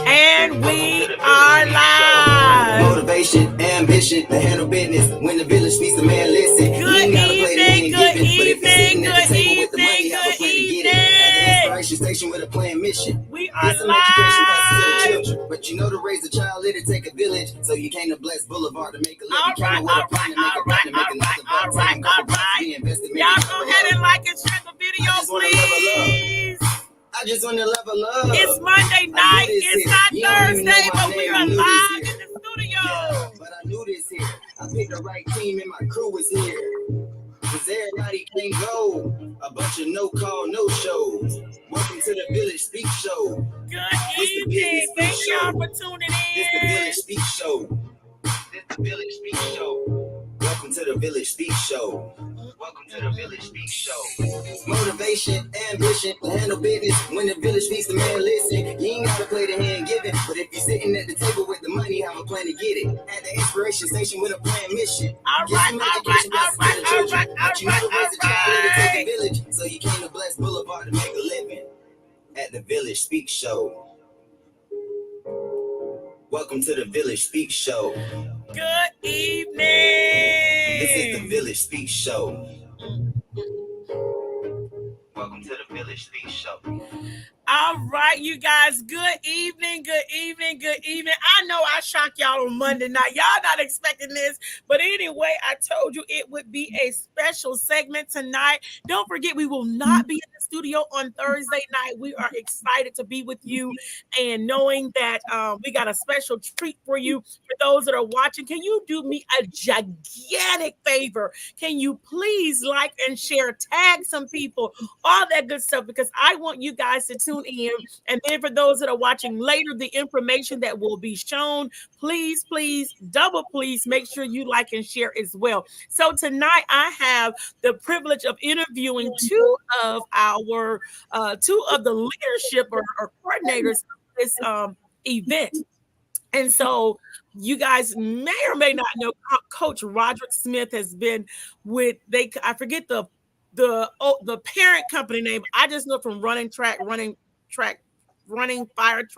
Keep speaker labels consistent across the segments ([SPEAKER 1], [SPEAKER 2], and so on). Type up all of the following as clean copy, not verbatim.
[SPEAKER 1] And we are live.
[SPEAKER 2] Motivation, ambition, to handle business. When the village speaks, the man listen.
[SPEAKER 1] Good evening, good evening, good evening, good evening.
[SPEAKER 2] Inspiration station with a plan mission.
[SPEAKER 1] We are live.
[SPEAKER 2] But you know to raise a child, it'll take a village. So you came to Bless Boulevard to make a living.
[SPEAKER 1] All right. Y'all go ahead and like and share the video, please.
[SPEAKER 2] I just want to level up.
[SPEAKER 1] It's Monday night. It's not Thursday, but we are live in the studio.
[SPEAKER 2] Yeah, but I knew this here. I picked the right team and my crew is here. Cause everybody can't go. A bunch of no-call, no-shows. Welcome to the Village Speak Show.
[SPEAKER 1] Good evening. Thank y'all for tuning in.
[SPEAKER 2] This the Village Speak Show. This the Village Speak Show. Welcome to the Village Speak Show. Welcome to the Village Speak Show. Motivation, ambition, to handle business. When the village speaks, the man listen. You ain't gotta play the hand given, but if you're sitting at the table with the money, have a plan to get it. At the inspiration station with a plan mission.
[SPEAKER 1] All right.
[SPEAKER 2] So you came to Bless Boulevard to make a living. At the Village Speak Show. Welcome to the Village Speak Show.
[SPEAKER 1] Good evening.
[SPEAKER 2] This is the Village Speak Show. Welcome to the Village Speak Show.
[SPEAKER 1] All right, you guys. Good evening. Good evening. Good evening. I know I shocked y'all on Monday night. Y'all not expecting this, but anyway, I told you it would be a special segment tonight. Don't forget, we will not be in the studio on Thursday night. We are excited to be with you, and knowing that we got a special treat for you. For those that are watching, can you do me a gigantic favor? Can you please like and share, tag some people, all that good stuff, because I want you guys to tune in. And then for those that are watching later, the information that will be shown, please, double please make sure you like and share as well. So tonight I have the privilege of interviewing two of the leadership or coordinators of this event. And so you guys may or may not know Coach Roderick Smith has been with, I forget the parent company name. I just know from running fire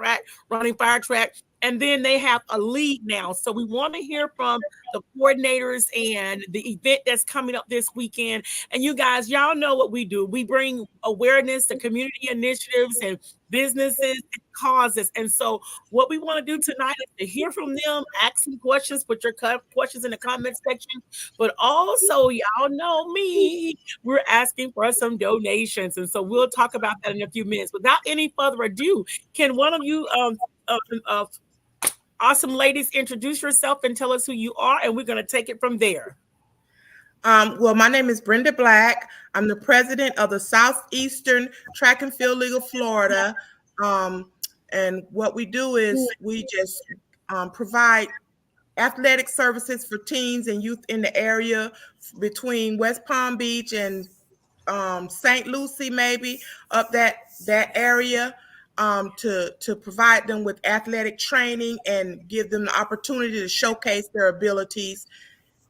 [SPEAKER 1] track, and then they have a league now. So we want to hear from the coordinators and the event that's coming up this weekend. And you guys, y'all know what we do. We bring awareness to community initiatives and businesses and causes. And so what we want to do tonight is to hear from them, ask some questions, put your questions in the comment section. But also, y'all know me, we're asking for some donations. And so we'll talk about that in a few minutes. Without any further ado, can one of you awesome ladies introduce yourself and tell us who you are, and we're going to take it from there.
[SPEAKER 3] Well, my name is Brenda Black. I'm the president of the Southeastern Track and Field League of Florida. And what we do is we just provide athletic services for teens and youth in the area between West Palm Beach and St. Lucie, maybe up that area. To provide them with athletic training and give them the opportunity to showcase their abilities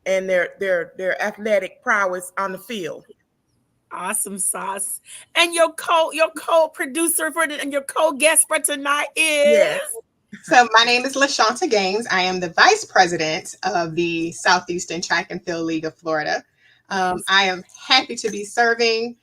[SPEAKER 3] and their athletic prowess on the field.
[SPEAKER 1] Awesome sauce. And your co-producer and your co-guest for tonight is?
[SPEAKER 3] Yes.
[SPEAKER 4] So my name is LaShonta Gaines. I am the vice president of the Southeastern Track and Field League of Florida. I am happy to be serving.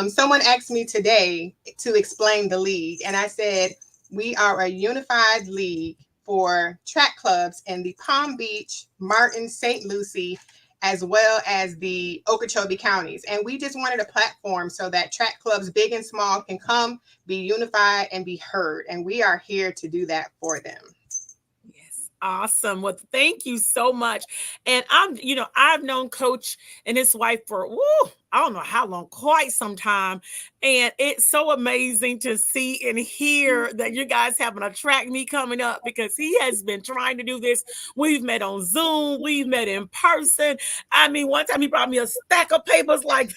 [SPEAKER 4] Someone asked me today to explain the league, and I said, we are a unified league for track clubs in the Palm Beach, Martin, St. Lucie, as well as the Okeechobee counties. And we just wanted a platform so that track clubs, big and small, can come, be unified, and be heard. And we are here to do that for them.
[SPEAKER 1] Awesome. Well, thank you so much. And I've known Coach and his wife for, I don't know how long, quite some time. And it's so amazing to see and hear that you guys having a track meet coming up, because he has been trying to do this. We've met on Zoom. We've met in person. I mean, one time he brought me a stack of papers like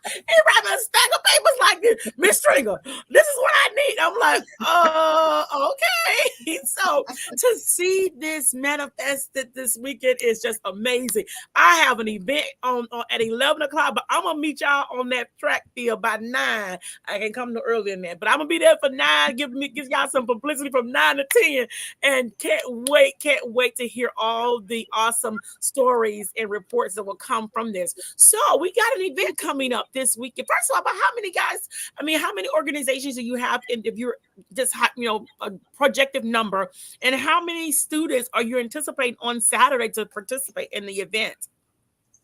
[SPEAKER 1] He wrapped a stack of papers like this. Miss Stringer, this is what I need. I'm like, okay. So to see this manifested this weekend is just amazing. I have an event on at 11 o'clock, but I'm gonna meet y'all on that track field by 9. I can come no earlier than that, but I'm gonna be there for 9. Give y'all some publicity from 9 to 10, and can't wait to hear all the awesome stories and reports that will come from this. So we got an event coming up this weekend. First of all, about how many organizations do you have? And if you're just, a projected number, and how many students are you anticipating on Saturday to participate in the event?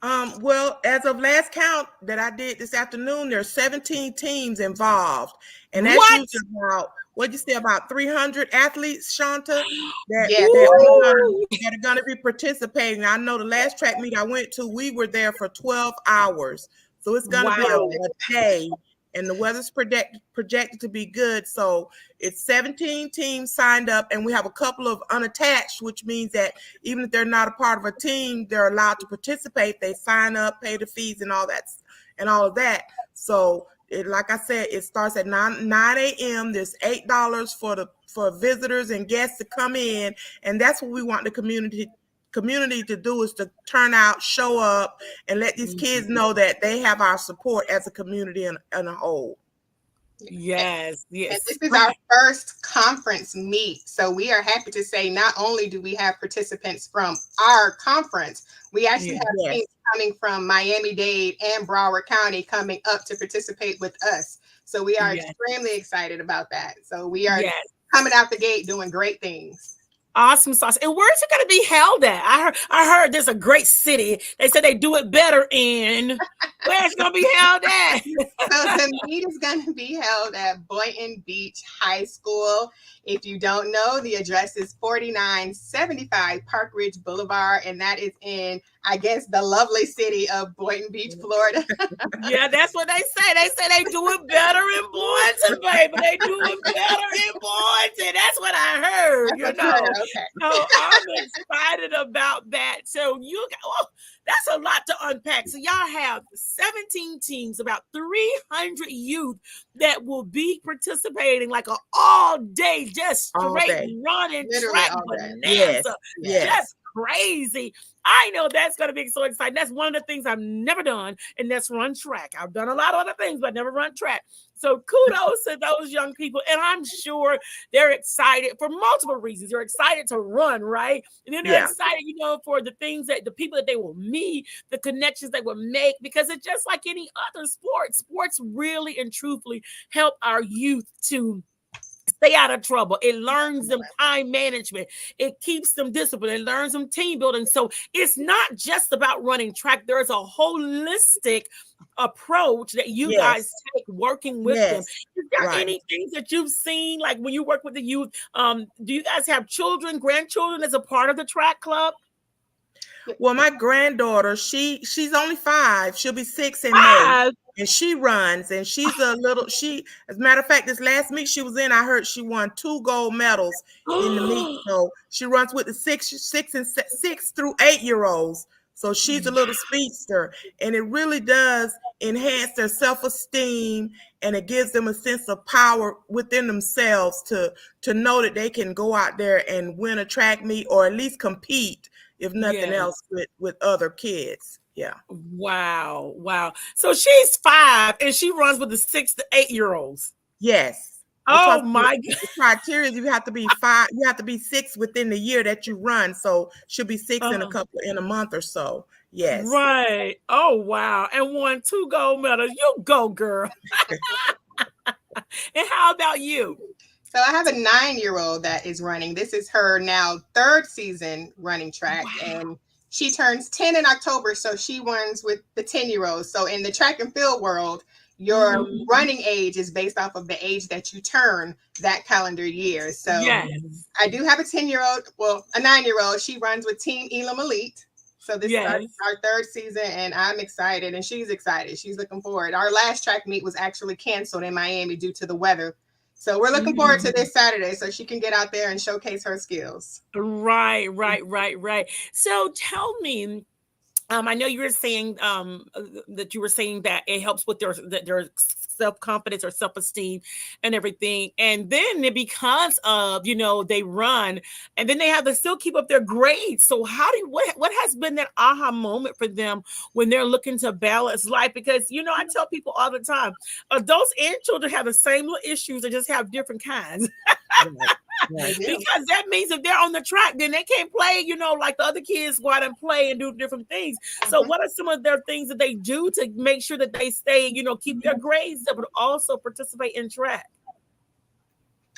[SPEAKER 3] Well, as of last count that I did this afternoon, there's 17 teams involved, and that's usually about 300 athletes, Shanta, that are going to be participating. I know the last track meet I went to, we were there for 12 hours, so it's going to be a day. And the weather's projected to be good. So it's 17 teams signed up, and we have a couple of unattached, which means that even if they're not a part of a team, they're allowed to participate. They sign up, pay the fees and all of that. So like I said, it starts at 9 a.m. There's $8 for visitors and guests to come in. And that's what we want the community to do, is to turn out, show up, and let these kids know that they have our support as a community in a whole.
[SPEAKER 1] Yes.
[SPEAKER 4] And this is our first conference meet. So we are happy to say not only do we have participants from our conference, we actually have teams coming from Miami-Dade and Broward County coming up to participate with us. So we are extremely excited about that. So we are coming out the gate doing great things.
[SPEAKER 1] Awesome sauce. And where's it going to be held at? I heard there's a great city. They said they do it better in. Where's it going to be held at?
[SPEAKER 4] So the meet is going to be held at Boynton Beach High School. If you don't know, the address is 4975 Park Ridge Boulevard, and that is in, I guess, the lovely city of Boynton Beach, Florida.
[SPEAKER 1] Yeah, that's what they say. They say they do it better in Boynton, baby. They do it better in Boynton. That's what I heard,
[SPEAKER 4] Okay.
[SPEAKER 1] So I'm excited about that. So that's a lot to unpack. So y'all have 17 teams, about 300 youth that will be participating like an all-day, just straight running track bonanza. Just crazy. I know that's going to be so exciting. That's one of the things I've never done, and that's run track. I've done a lot of other things, but never run track. So kudos to those young people. And I'm sure they're excited for multiple reasons. They're excited to run, right? And then they're excited, for the things that the people that they will meet, the connections they will make, because it's just like any other sport. Sports really and truthfully help our youth to stay out of trouble. It learns them time management. It keeps them disciplined. It learns them team building. So it's not just about running track. There's a holistic approach that you guys take working with them. Is there any things that you've seen, like when you work with the youth? Do you guys have children, grandchildren as a part of the track club?
[SPEAKER 3] Well, my granddaughter, she's only 5. She'll be 6 in May. And she runs, and she's as a matter of fact, this last meet she was in, I heard she won 2 gold medals in the meet. So she runs with the 6 through 8-year-olds. So she's a little speedster, and it really does enhance their self-esteem, and it gives them a sense of power within themselves to know that they can go out there and win a track meet, or at least compete, if nothing else, with other kids. Yeah.
[SPEAKER 1] Wow. So she's 5 and she runs with the 6 to 8-year-olds.
[SPEAKER 3] Yes.
[SPEAKER 1] Oh my God.
[SPEAKER 3] The criteria, you have to be 5, you have to be 6 within the year that you run. So she'll be 6 in a month or so. Yes.
[SPEAKER 1] Right. Oh wow. And won 2 gold medals. You go, girl. And how about you?
[SPEAKER 4] So I have a 9-year-old that is running. This is her now 3rd season running track. Wow. And she turns 10 in October, so she runs with the 10-year-olds. So in the track and field world, your running age is based off of the age that you turn that calendar year. So I do have a 10-year-old, well, a 9-year-old. She runs with Team Elam Elite. So this is our 3rd season, and I'm excited, and she's excited. She's looking forward. Our last track meet was actually canceled in Miami due to the weather. So we're looking forward to this Saturday so she can get out there and showcase her skills.
[SPEAKER 1] Right. So tell me, I know you were saying that that it helps with their self-confidence or self-esteem and everything. And then because of, they run and then they have to still keep up their grades. So what has been that aha moment for them when they're looking to balance life? Because, I tell people all the time, adults and children have the same little issues, they just have different kinds.
[SPEAKER 3] Right.
[SPEAKER 1] Because that means if they're on the track, then they can't play, like the other kids go out and play and do different things. So what are some of their things that they do to make sure that they stay, keep their grades up, but also participate in track?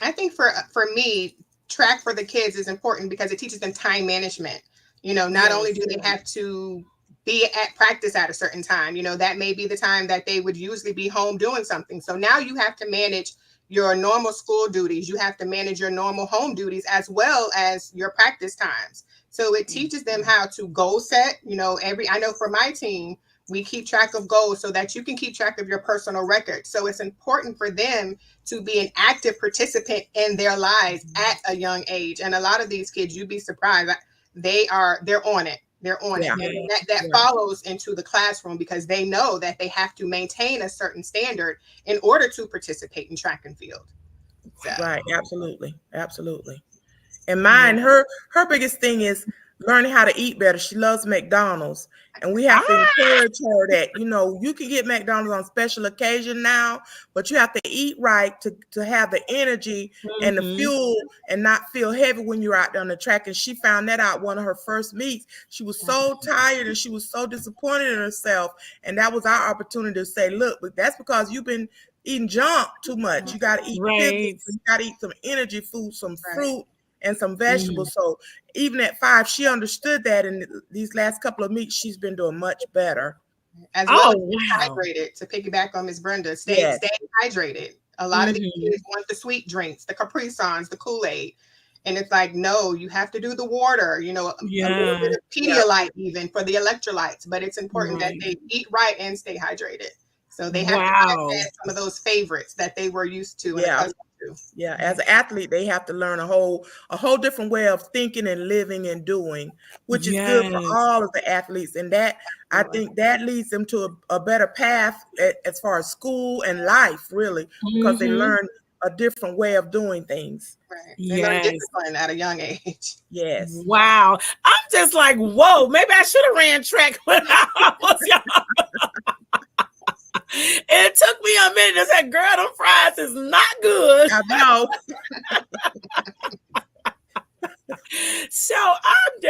[SPEAKER 4] I think for me, track for the kids is important because it teaches them time management. Not only do they have to be at practice at a certain time, that may be the time that they would usually be home doing something. So now you have to manage your normal school duties. You have to manage your normal home duties as well as your practice times. So it teaches them how to goal set. I know for my team, we keep track of goals so that you can keep track of your personal record. So it's important for them to be an active participant in their lives at a young age. And a lot of these kids, you'd be surprised, they're on it. They're on it. And that follows into the classroom because they know that they have to maintain a certain standard in order to participate in track and field.
[SPEAKER 3] So. Right. Absolutely. Absolutely. And mine, her biggest thing is learning how to eat better. She loves McDonald's. And we have to encourage her that, you can get McDonald's on special occasion now, but you have to eat right to have the energy and the fuel and not feel heavy when you're out there on the track. And she found that out one of her first meets. She was so tired and she was so disappointed in herself. And that was our opportunity to say, look, but that's because you've been eating junk too much. You got to eat pebbles, you got to eat some energy food, some fruit, and some vegetables. So even at 5, she understood that. And these last couple of meets, she's been doing much better.
[SPEAKER 4] As well as hydrated, to piggyback on Miss Brenda, stay hydrated. A lot of these kids want the sweet drinks, the Capri Suns, the Kool-Aid. And it's like, no, you have to do the water, a little bit of Pedialyte even for the electrolytes. But it's important that they eat right and stay hydrated. So they have to have some of those favorites that they were used to.
[SPEAKER 3] Yeah, as an athlete, they have to learn a whole different way of thinking and living and doing, which is good for all of the athletes. And that I think that leads them to a better path as far as school and life, really, because they learn a different way of doing things.
[SPEAKER 4] Right. They learn discipline at a young age.
[SPEAKER 3] Yes.
[SPEAKER 1] Wow. I'm just like, whoa, maybe I should have ran track when I was young. It took me a minute to say, girl, them fries is not good.
[SPEAKER 3] I know.
[SPEAKER 1] So I'm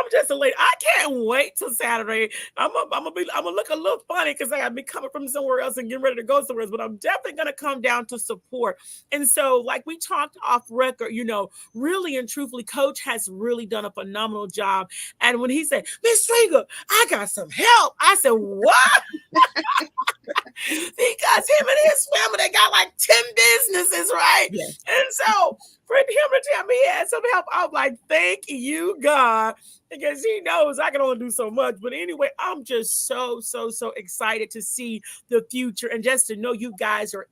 [SPEAKER 1] just elated. I can't wait till Saturday. I'm gonna look a little funny because I gotta be coming from somewhere else and getting ready to go somewhere else, but I'm definitely gonna come down to support. And so, like we talked off record, really and truthfully, Coach has really done a phenomenal job. And when he said, Miss Stringer, I got some help, I said, what? Because him and his family, they got like 10 businesses, right?
[SPEAKER 3] Yes.
[SPEAKER 1] And so for him to tell me he had some help, I'm like, thank you, God, because he knows I can only do so much. But anyway, I'm just so excited to see the future and just to know you guys are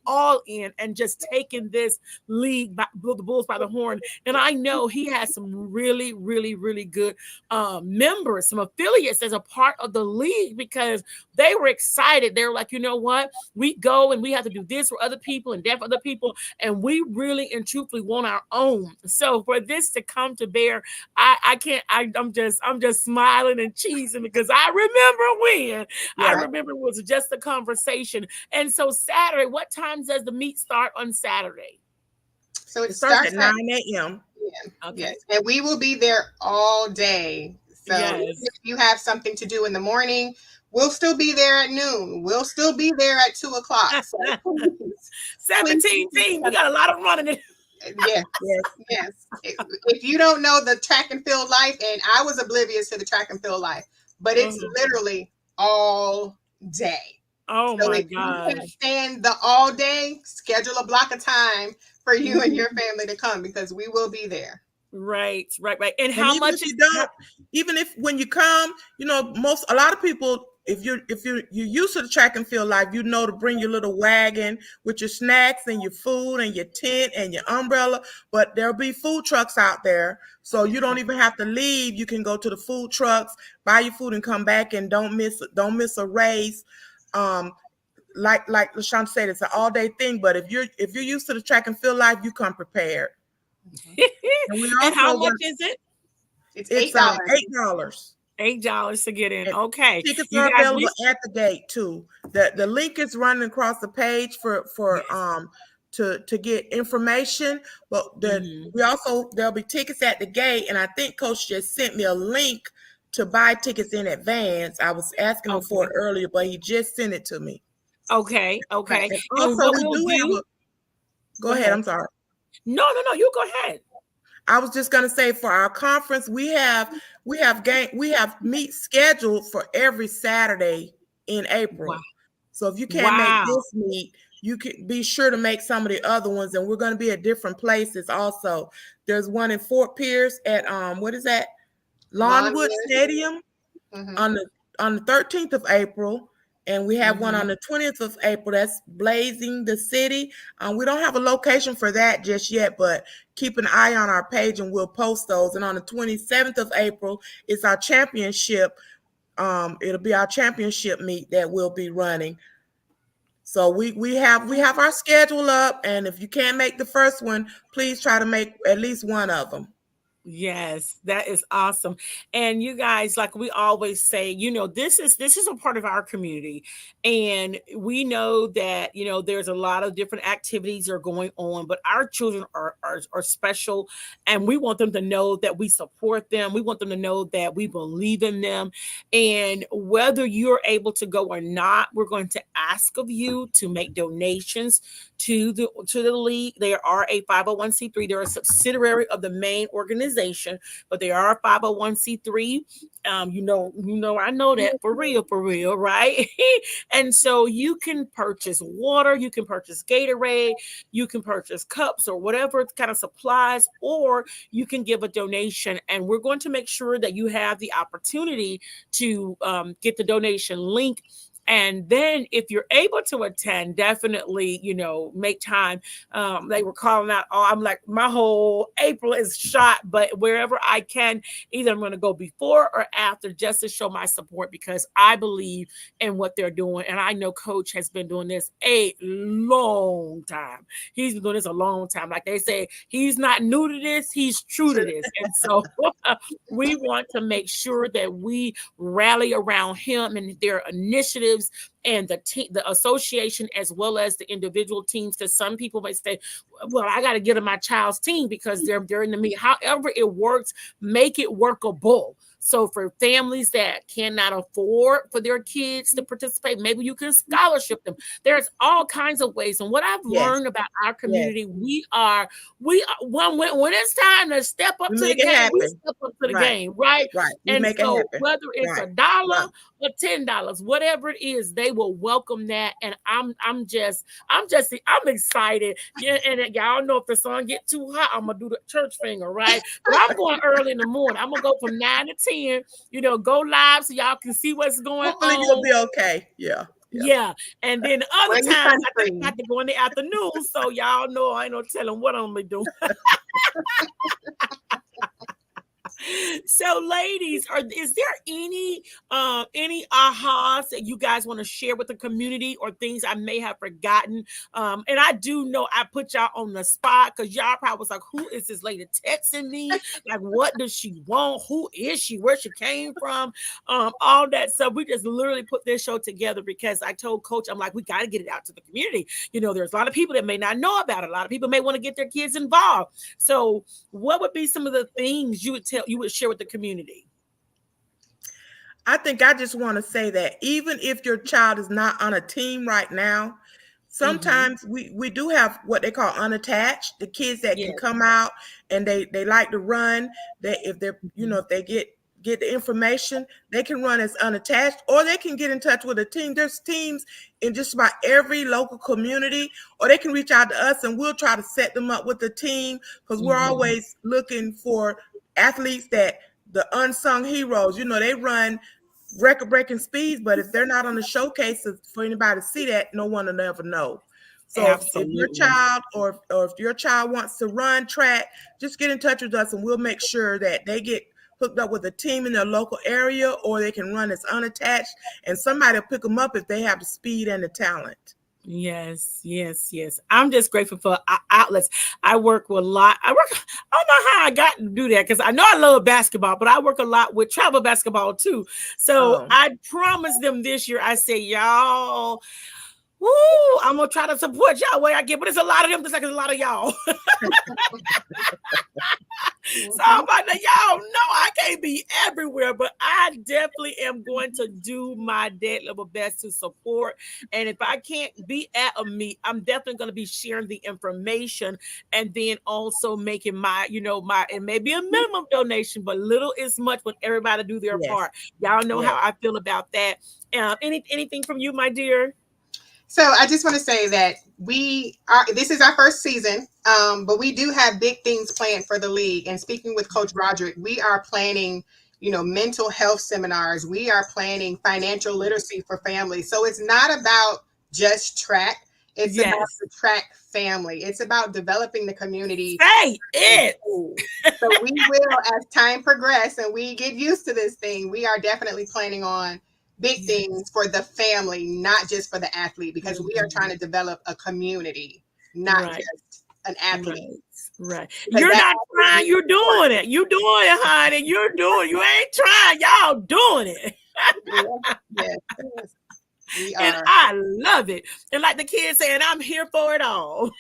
[SPEAKER 1] all in, and just taking this league, the Bulls by the horn. And I know he has some really, really, really good members, some affiliates as a part of the league, because they were excited. They were like, you know what? We go and we have to do this for other people and that for other people. And we really and truthfully want our own. So for this to come to bear, I'm just smiling and cheesing because I remember it was just a conversation. And so Saturday, what time does the meet start on Saturday?
[SPEAKER 4] So it starts at
[SPEAKER 3] 9 a.m.
[SPEAKER 4] Yeah. Okay. Yes. And we will be there all day. So if you have something to do in the morning, we'll still be there at noon. We'll still be there at 2:00. So
[SPEAKER 1] 17 teams. We got a lot of running in.
[SPEAKER 4] Yes. If you don't know the track and field life, and I was oblivious to the track and field life, but it's literally all day.
[SPEAKER 1] Oh
[SPEAKER 4] so
[SPEAKER 1] my
[SPEAKER 4] if
[SPEAKER 1] God.
[SPEAKER 4] you can stand the all day, schedule a block of time for you and your family to come, because we will be there.
[SPEAKER 1] Right. And how much
[SPEAKER 3] even if when you come, a lot of people if you're used to the track and field life, you know to bring your little wagon with your snacks and your food and your tent and your umbrella. But there'll be food trucks out there, so you don't even have to leave. You can go to the food trucks, buy your food, and come back, and don't miss a race. Like LaShawn said, it's an all day thing. But if you're used to the track and field life, you come prepared.
[SPEAKER 1] And we also, and how much is it?
[SPEAKER 4] It's $8.
[SPEAKER 1] $8 to get in. And okay.
[SPEAKER 3] Tickets are available at the gate too. The link is running across the page for to get information. But we also, there'll be tickets at the gate, and I think Coach just sent me a link to buy tickets in advance. I was asking him for it earlier, but he just sent it to me.
[SPEAKER 1] Okay.
[SPEAKER 3] And also, we do have go ahead. I'm sorry.
[SPEAKER 1] No, you go ahead.
[SPEAKER 3] I was just gonna say, for our conference, we have meet scheduled for every Saturday in April. Wow. So if you can't make this meet, you can be sure to make some of the other ones, and we're going to be at different places. Also, there's one in Fort Pierce at what is that? Lawnwood Stadium on the 13th of April. And we have one on the 20th of April. That's Blazing the City. We don't have a location for that just yet, but keep an eye on our page and we'll post those. And on the 27th of April, it's our championship. It'll be our championship meet that we'll be running. So we have our schedule up, and if you can't make the first one, please try to make at least one of them.
[SPEAKER 1] Yes, that is awesome. And you guys, like we always say, this is a part of our community. And we know that, there's a lot of different activities are going on, but our children are special, and we want them to know that we support them. We want them to know that we believe in them. And whether you're able to go or not, we're going to ask of you to make donations to the league. They are a 501c3. They're a subsidiary of the main organization, but they are a 501c3. I know that for real, right? And so you can purchase water, you can purchase Gatorade, you can purchase cups or whatever kind of supplies, or you can give a donation. And we're going to make sure that you have the opportunity to get the donation link. And then if you're able to attend, definitely, make time. They were calling out, I'm like, my whole April is shot, but wherever I can, either I'm going to go before or after just to show my support, because I believe in what they're doing. And I know Coach has been doing this a long time. He's been doing this a long time. Like they say, he's not new to this, he's true to this. And so we want to make sure that we rally around him and their initiatives and the association, as well as the individual teams. Because some people may say, well, I got to get on my child's team because they're in the meet. However it works, make it workable. So for families that cannot afford for their kids to participate, maybe you can scholarship them. There's all kinds of ways. And what I've learned about our community, we are when it's time to step up to the game, we step up to the game, right? And so whether it's $1 or $10, whatever it is, they will welcome that. And I'm excited. Yeah, and y'all know if the sun get too hot, I'm gonna do the church finger, right? But I'm going early in the morning. I'm gonna go from 9 to 10. Go live so y'all can see what's going on.
[SPEAKER 3] Hopefully you'll be okay. Yeah.
[SPEAKER 1] And then other times I think I have to go in the afternoon, so y'all know I ain't no telling what I'm gonna do. So, ladies, is there any ahas that you guys want to share with the community, or things I may have forgotten? And I do know I put y'all on the spot, because y'all probably was like, who is this lady texting me? Like, what does she want? Who is she? Where she came from? All that stuff. We just literally put this show together because I told Coach, I'm like, we got to get it out to the community. There's a lot of people that may not know about it. A lot of people may want to get their kids involved. So what would be some of the things you would share with the community?
[SPEAKER 3] I think I just want to say that even if your child is not on a team right now, sometimes we do have what they call unattached, the kids that can come out and they like to run. If they get the information, they can run as unattached, or they can get in touch with a team. There's teams in just about every local community, or they can reach out to us and we'll try to set them up with a team, because we're always looking for athletes that the unsung heroes, they run record-breaking speeds, but if they're not on the showcases for anybody to see that, no one will ever know. So if your child or if your child wants to run track, just get in touch with us and we'll make sure that they get hooked up with a team in their local area, or they can run as unattached, and somebody will pick them up if they have the speed and the talent.
[SPEAKER 1] Yes. I'm just grateful for outlets. I work with a lot. I don't know how I got to do that, because I know I love basketball, but I work a lot with travel basketball too. So I promised them this year, I say, y'all, woo, I'm gonna try to support y'all way I get, but it's a lot of them, just like it's a lot of y'all. So I'm like, y'all know I can't be everywhere, but I definitely am going to do my dead level best to support. And if I can't be at a meet, I'm definitely going to be sharing the information, and then also making my, it may be a minimum donation, but little is much when everybody do their part. Y'all know how I feel about that. Anything from you, my dear?
[SPEAKER 4] So I just want to say that this is our first season, but we do have big things planned for the league. And speaking with Coach Roderick, we are planning, mental health seminars. We are planning financial literacy for families. So it's not about just track. It's about the track family. It's about developing the community.
[SPEAKER 1] Say it.
[SPEAKER 4] So we will, as time progresses and we get used to this thing, we are definitely planning on big things for the family, not just for the athlete, because we are trying to develop a community, not just an athlete.
[SPEAKER 1] Right. You're not trying, you're doing it. You're doing it, honey. You're doing it. You ain't trying, y'all doing it.
[SPEAKER 4] Yes.
[SPEAKER 1] And I love it. And like the kids saying, I'm here for it all.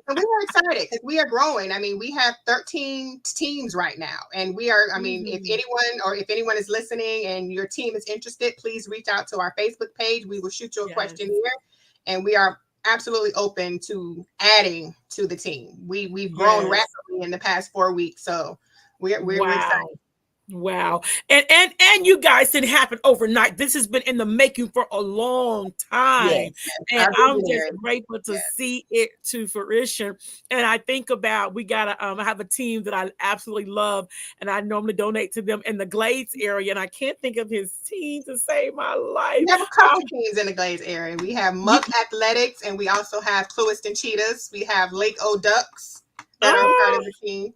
[SPEAKER 4] And we are excited because we are growing. I mean, we have 13 teams right now. And we are, if anyone is listening and your team is interested, please reach out to our Facebook page. We will shoot you a questionnaire. And we are absolutely open to adding to the team. We've grown rapidly in the past 4 weeks. So we're excited.
[SPEAKER 1] Wow. And you guys didn't happen overnight. This has been in the making for a long time. And I'm just grateful to see it to fruition. And I think about, we got to I have a team that I absolutely love, and I normally donate to them in the Glades area. And I can't think of his team to save my life.
[SPEAKER 4] We have a couple teams in the Glades area. We have Muck Athletics, and we also have Clewiston Cheetahs. We have Lake O Ducks that are part of the team.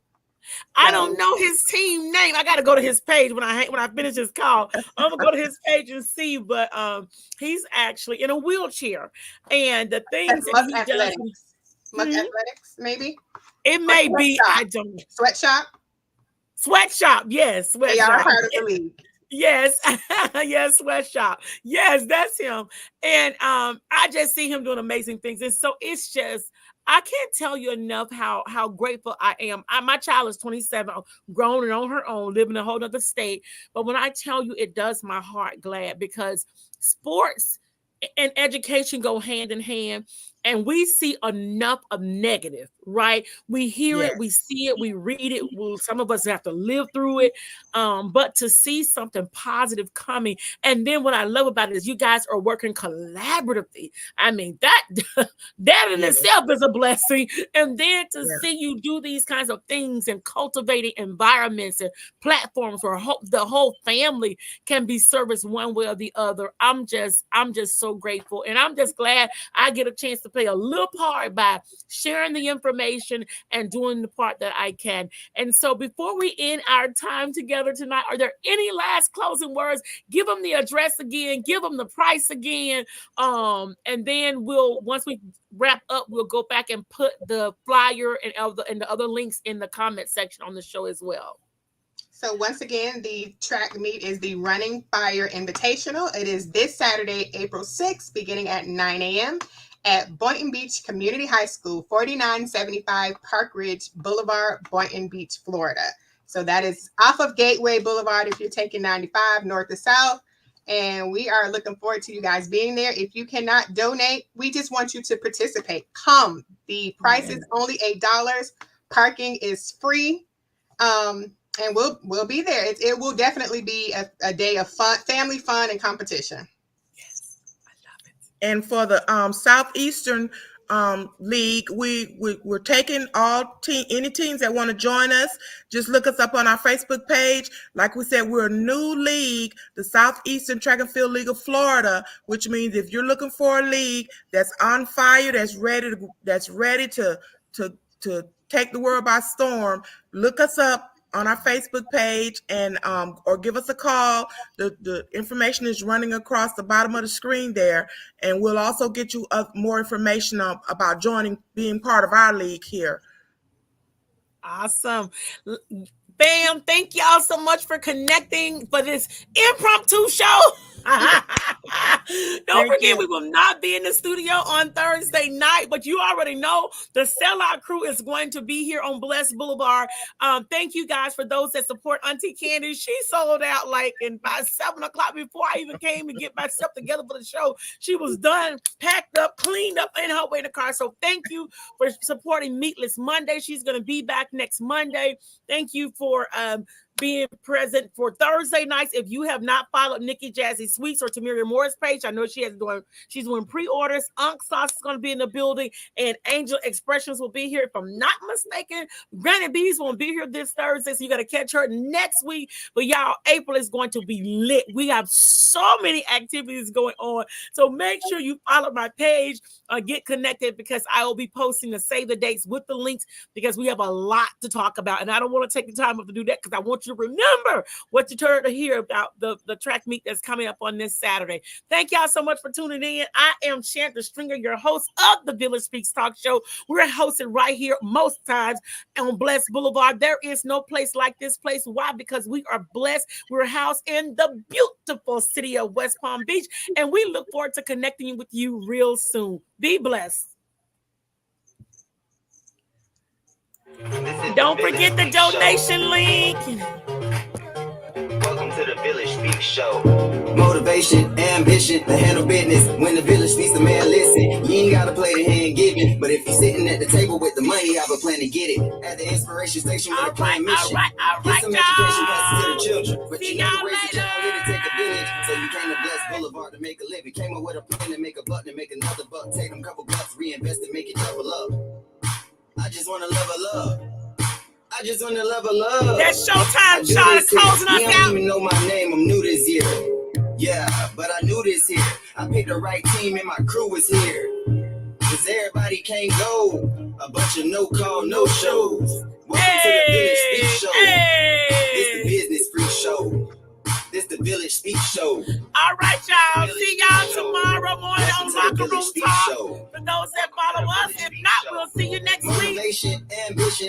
[SPEAKER 1] I don't know his team name. I got to go to his page when I finish this call. I'm gonna go to his page and see. But he's actually in a wheelchair, and the things that he does.
[SPEAKER 4] Muck Athletics, maybe
[SPEAKER 1] it may be. I don't.
[SPEAKER 4] Sweatshop.
[SPEAKER 1] Yes, Sweatshop.
[SPEAKER 4] They are part of the league.
[SPEAKER 1] Yes, yes, Sweatshop. Yes, that's him. And I just see him doing amazing things, and so it's just, I can't tell you enough how grateful I am. My child is 27, grown and on her own, living in a whole other state. But when I tell you, it does my heart glad, because sports and education go hand in hand. And we see enough of negative, right? We hear it, we see it, we read it. Well, some of us have to live through it. But to see something positive coming. And then what I love about it is you guys are working collaboratively. I mean, that in itself is a blessing. And then to see you do these kinds of things and cultivating environments and platforms where the whole family can be serviced one way or the other. I'm just so grateful. And I'm just glad I get a chance to play a little part by sharing the information and doing the part that I can. And so before we end our time together tonight, are there any last closing words? Give them the address again, give them the price again. And then once we wrap up, we'll go back and put the flyer and the other links in the comment section on the show as well.
[SPEAKER 4] So once again, the track meet is the Running Fire Invitational. It is this Saturday, April 6th, beginning at 9 a.m. at Boynton Beach Community High School, 4975 Park Ridge Boulevard, Boynton Beach, Florida. So that is off of Gateway Boulevard if you're taking 95 north to south. And we are looking forward to you guys being there. If you cannot donate, we just want you to participate. Come. The price is only $8. Parking is free. And we'll be there. It will definitely be a day of fun, family fun, and competition.
[SPEAKER 3] And for the Southeastern league. We're taking any teams that want to join us. Just look us up on our Facebook page. Like we said, we're a new league, the Southeastern Track and Field League of Florida, which means if you're looking for a league that's on fire, that's ready to take the world by storm, look us up on our Facebook page and or give us a call. The information is running across the bottom of the screen there, and we'll also get you more information about being part of our league here.
[SPEAKER 1] Awesome. Bam, thank y'all so much for connecting for this impromptu show. Don't forget, we will not be in the studio on Thursday night, but you already know the Sellout crew is going to be here on Blessed Boulevard. Thank you guys for those that support Auntie Candy. She sold out like by 7 o'clock before I even came to get myself together for the show. She was done, packed up, cleaned up in her way in the car. So thank you for supporting Meatless Monday. She's going to be back next Monday. Thank you for being present for Thursday nights. If you have not followed Nikki Jazzy Sweets or Tamiria Moore's page, I know she's doing pre-orders. Unk Sauce is going to be in the building, and Angel Expressions will be here. If I'm not mistaken, Granny Bees won't be here this Thursday, so you got to catch her next week. But y'all, April is going to be lit. We have so many activities going on, so make sure you follow my page, get connected, because I will be posting the save the dates with the links, because we have a lot to talk about, and I don't want to take the time up to do that because I want you to remember what you heard to hear about the track meet that's coming up on this Saturday. Thank y'all so much for tuning in. I am Shanta Stringer, your host of the Village Speaks Talk Show. We're hosted right here most times on Blessed Boulevard. There is no place like this place. Why? Because we are blessed. We're housed in the beautiful city of West Palm Beach, and we look forward to connecting with you real soon. Be blessed. Don't forget the donation link.
[SPEAKER 2] Welcome to the Village Speaks Show. Motivation, ambition, to handle business. When the village speaks, the man listen. You ain't gotta play the hand giving, but if you're sitting at the table with the money, I have a plan to get it. At the inspiration station with a plan mission. Get some education, pass it to the children. But you know the ways that y'all live to take a village. So you came to Blessed Boulevard to make a living. Came up with a plan to make a buck, to make another buck. Take them couple bucks, reinvest and make it double up. I just wanna level up. I just want to level up.
[SPEAKER 1] That's showtime, Sean, closing us out.
[SPEAKER 2] You don't even know my name, I'm new this year. Yeah, but I knew this here. I picked the right team and my crew was here. Cause everybody can't go. A bunch of no-call, no-shows. Welcome to the Village Speak Show. This the Business Free Show. This the Village Speak Show.
[SPEAKER 1] All right, y'all. See y'all tomorrow morning on Locker Room Talk. For those that follow us, if not, we'll see you next week.
[SPEAKER 2] Motivation, ambition.